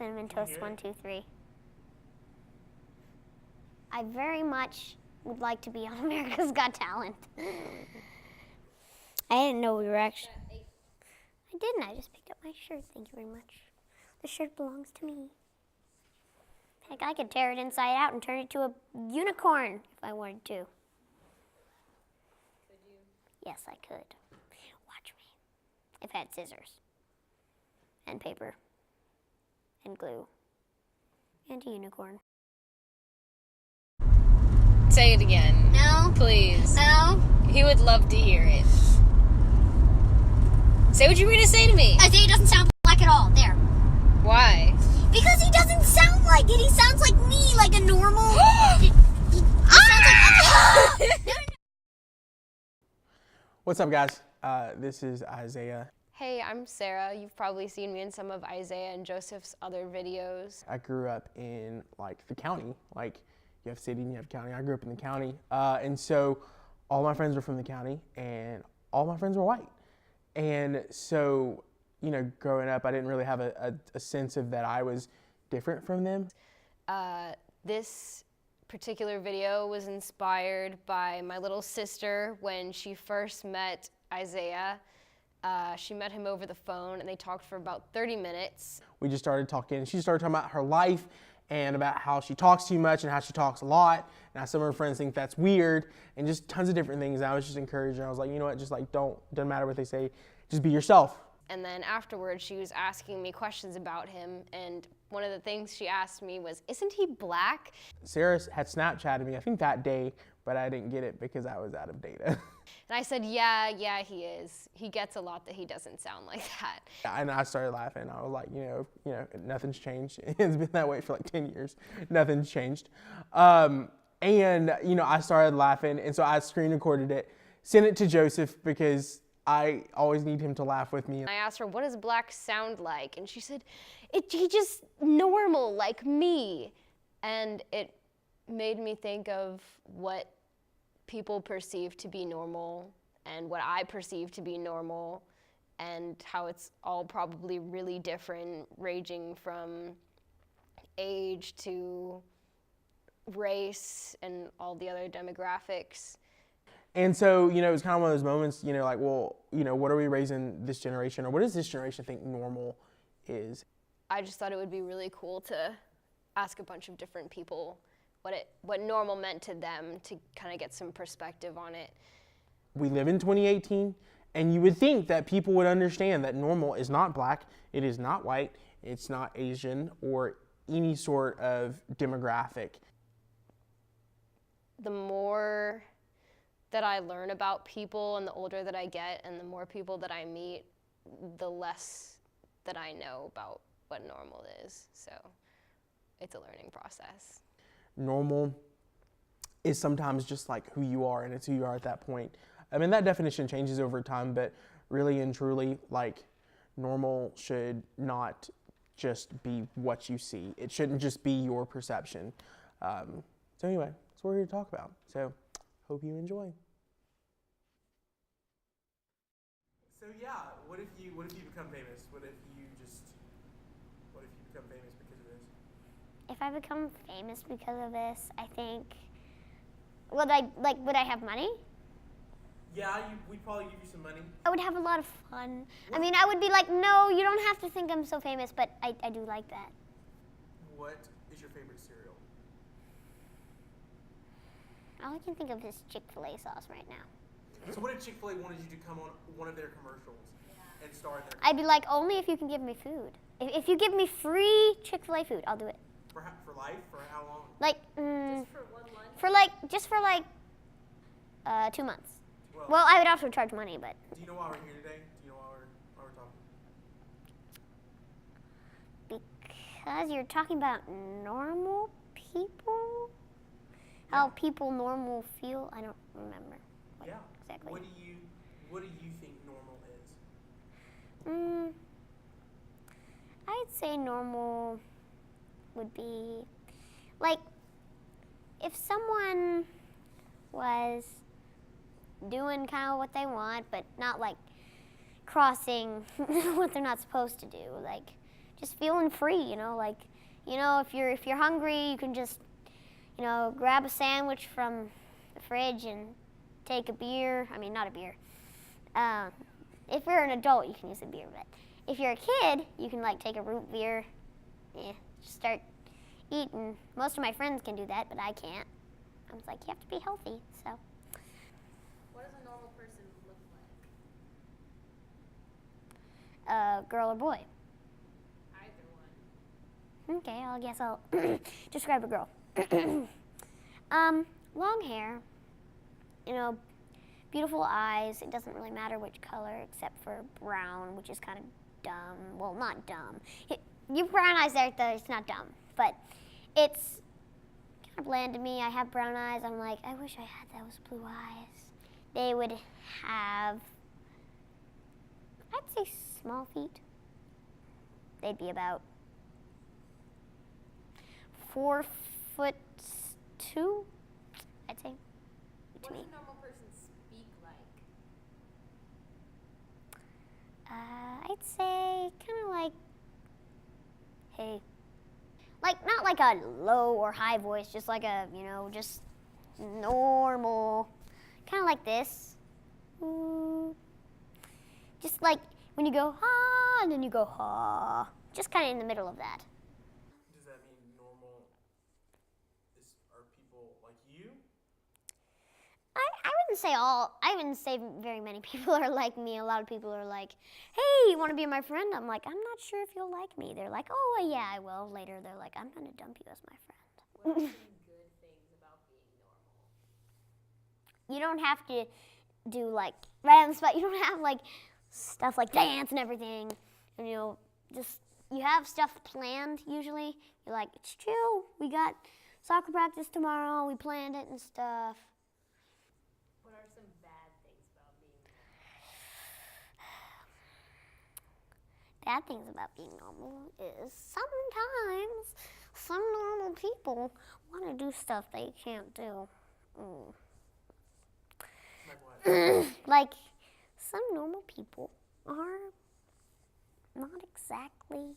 Cinnamon Toast 1, 2, 3. I very much would like to be on America's Got Talent. I didn't know we were actually... I didn't. I just picked up my shirt. Thank you very much. The shirt belongs to me. Heck, I could tear it inside out and turn it to a unicorn if I wanted to. Could you? Yes, I could. Watch me. If I had scissors and paper and glue and a unicorn. Say it again. No. Please. No. He would love to hear it. Say what you were going to say to me. Isaiah doesn't sound black at all. There. Why? Because he doesn't sound like it. He sounds like me, like a normal... he sounds like... What's up, guys? This is Isaiah. Hey, I'm Sarah. You've probably seen me in some of Isaiah and Joseph's other videos. I grew up in, the county. You have city and you have county. I grew up in the county. And so all my friends were from the county, and all my friends were white. And so, growing up, I didn't really have a sense of that I was different from them. This particular video was inspired by my little sister when she first met Isaiah. She met him over the phone, and they talked for about 30 minutes. We just started talking. She started talking about her life and about how she talks too much and how she talks a lot, and how some of her friends think that's weird, and just tons of different things. And I was just encouraging her. I was like, you know what, just doesn't matter what they say, just be yourself. And then afterwards, she was asking me questions about him, and one of the things she asked me was, isn't he black? Sarah had Snapchatted me, I think that day, but I didn't get it because I was out of data. And I said, yeah, he is. He gets a lot that he doesn't sound like that. And I started laughing. I was like, nothing's changed. It's been that way for 10 years. Nothing's changed. I started laughing, and so I screen recorded it, sent it to Joseph because I always need him to laugh with me. I asked her, what does black sound like? And she said, he just normal, like me. And it made me think of what people perceive to be normal and what I perceive to be normal, and how it's all probably really different, ranging from age to race and all the other demographics. And so, it was kind of one of those moments, what are we raising this generation, or what does this generation think normal is? I just thought it would be really cool to ask a bunch of different people what normal meant to them, to kind of get some perspective on it. We live in 2018, and you would think that people would understand that normal is not black, it is not white, it's not Asian, or any sort of demographic. The more that I learn about people, and the older that I get, and the more people that I meet, the less that I know about what normal is. So it's a learning process. Normal is sometimes just who you are, and it's who you are at that point. I mean, that definition changes over time, but really and truly, normal should not just be what you see. It shouldn't just be your perception. So anyway, that's what we're here to talk about. So hope you enjoy. So yeah, what if you become famous? What if you become famous because of this? If I become famous because of this, I think, would I have money? Yeah, we'd probably give you some money. I would have a lot of fun. What? I mean, I would be like, no, you don't have to think I'm so famous, but I do like that. What is your favorite cereal? All I can think of is Chick-fil-A sauce right now. So what if Chick-fil-A wanted you to come on one of their commercials and star in their I'd be like, only if you can give me food. If you give me free Chick-fil-A food, I'll do it. For life? For how long? Just for 1 month? Just for 2 months. Well, I would also charge money, but. Do you know why we're here today? Do you know why we're talking? Because you're talking about normal people? Yeah. How people normal feel? I don't remember. Exactly. What do you think normal is? I'd say normal would be if someone was doing kind of what they want, but not crossing what they're not supposed to do, just feeling free, like, if you're hungry, you can just, grab a sandwich from the fridge and take a beer. I mean, not a beer. If you're an adult, you can use a beer, but if you're a kid, you can like take a root beer, just start eating. Most of my friends can do that, but I can't. I was like, you have to be healthy, so. What does a normal person look like? Girl or boy? Either one. Okay, I guess I'll describe a girl. Long hair, beautiful eyes. It doesn't really matter which color except for brown, which is kind of dumb. Well, not dumb. You have brown eyes there, though, it's not dumb. But it's kind of bland to me. I have brown eyes. I'm like, I wish I had those blue eyes. They would have, I'd say small feet. They'd be about 4'2", I'd say. What does a normal person speak like? I'd say kind of like, hey. Like, not like a low or high voice, just like a, just normal. Kind of like this. Just like when you go, ha, and then you go, ha. Just kind of in the middle of that. Does that mean normal are people like you? I wouldn't say very many people are like me. A lot of people are like, hey, you want to be my friend? I'm like, I'm not sure if you'll like me. They're like, oh, yeah, I will. Later, they're like, I'm going to dump you as my friend. What are some good things about being normal? You don't have to do like right on the spot. You don't have like stuff like dance and everything. And you have stuff planned usually. You're like, it's chill. We got soccer practice tomorrow. We planned it and stuff. What are some bad things about being normal? Bad things about being normal is sometimes some normal people want to do stuff they can't do. Like what? Like, some normal people are not exactly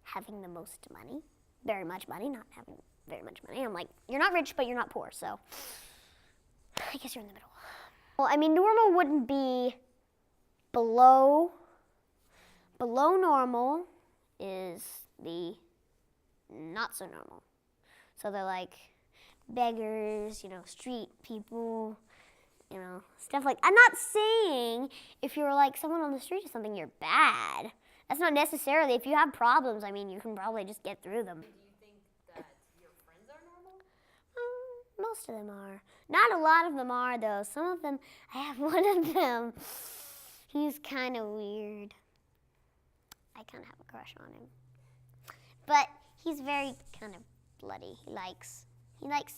having the most money, very much money, not having very much money. I'm like, you're not rich, but you're not poor, so I guess you're in the middle. Well, I mean, normal wouldn't be below normal is the not so normal. So they're like beggars, street people, stuff like, I'm not saying if you're like someone on the street or something, you're bad. That's not necessarily, if you have problems, I mean, you can probably just get through them. Do you think that your friends are normal? Most of them are. Not a lot of them are, though. Some of them, I have one of them. He's kind of weird. I kind of have a crush on him. But he's very kind of bloody. He likes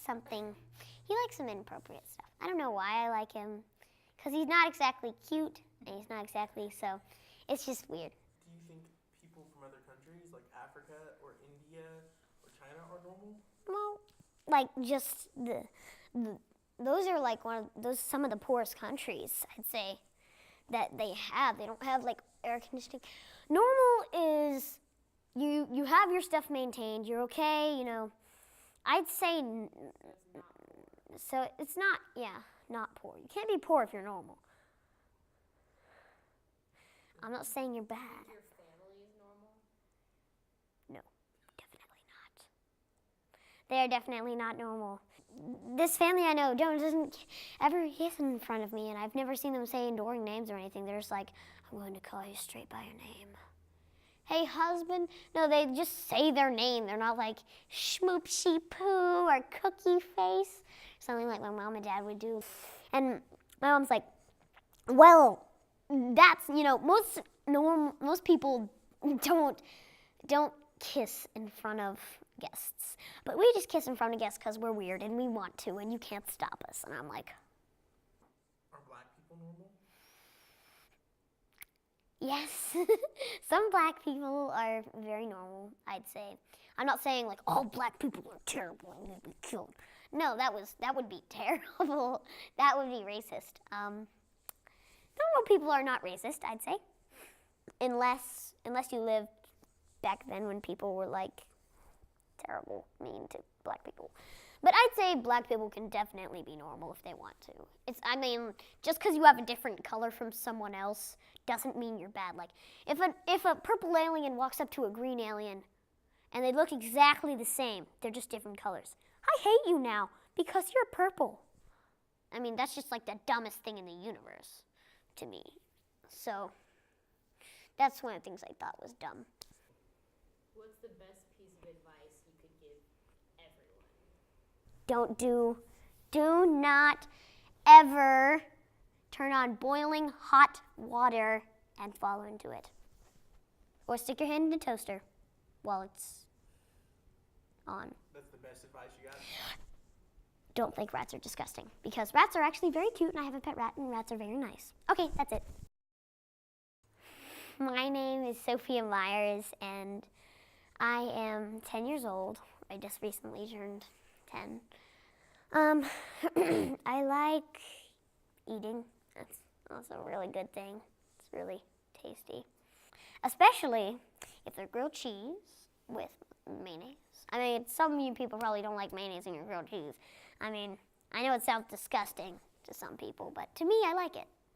something. He likes some inappropriate stuff. I don't know why I like him. Because he's not exactly cute, and he's not exactly, so it's just weird. Do you think people from other countries like Africa or India or China are normal? Well, like just those are like some of the poorest countries, I'd say, that they have. They don't have like air conditioning. Normal is you have your stuff maintained. You're okay, I'd say so. It's not not poor. You can't be poor if you're normal. I'm not saying you're bad. Your family is normal? No, definitely not. They're definitely not normal. This family I know doesn't ever kiss in front of me, and I've never seen them say endearing names or anything. They're just like, I'm going to call you straight by your name. Hey, husband. No, they just say their name. They're not like schmoopsy poo or cookie face, something like my mom and dad would do. And my mom's like, well, that's, most people don't kiss in front of guests. But we just kiss in front of guests because we're weird and we want to, and you can't stop us. And I'm like, Are black people normal? yes. Some black people are very normal, I'd say. I'm not saying like all black people are terrible and need to be killed. No, that would be terrible. That would be racist. Normal people are not racist, I'd say. Unless you live back then when people were like terrible, mean to black people. But I'd say black people can definitely be normal if they want to. I mean, just because you have a different color from someone else doesn't mean you're bad. Like, if a purple alien walks up to a green alien and they look exactly the same, they're just different colors. I hate you now because you're purple. I mean, that's just like the dumbest thing in the universe to me. So, that's one of the things I thought was dumb. What's the best piece of advice you could give everyone? Do not ever turn on boiling hot water and fall into it. Or stick your hand in the toaster while it's on. That's the best advice you got? Don't think rats are disgusting, because rats are actually very cute, and I have a pet rat, and rats are very nice. Okay, that's it. My name is Sophia Myers, and I am 10 years old. I just recently turned 10. I like eating. That's also a really good thing. It's really tasty. Especially if they're grilled cheese with mayonnaise. I mean, some of you people probably don't like mayonnaise in your grilled cheese. I mean, I know it sounds disgusting to some people, but to me, I like it.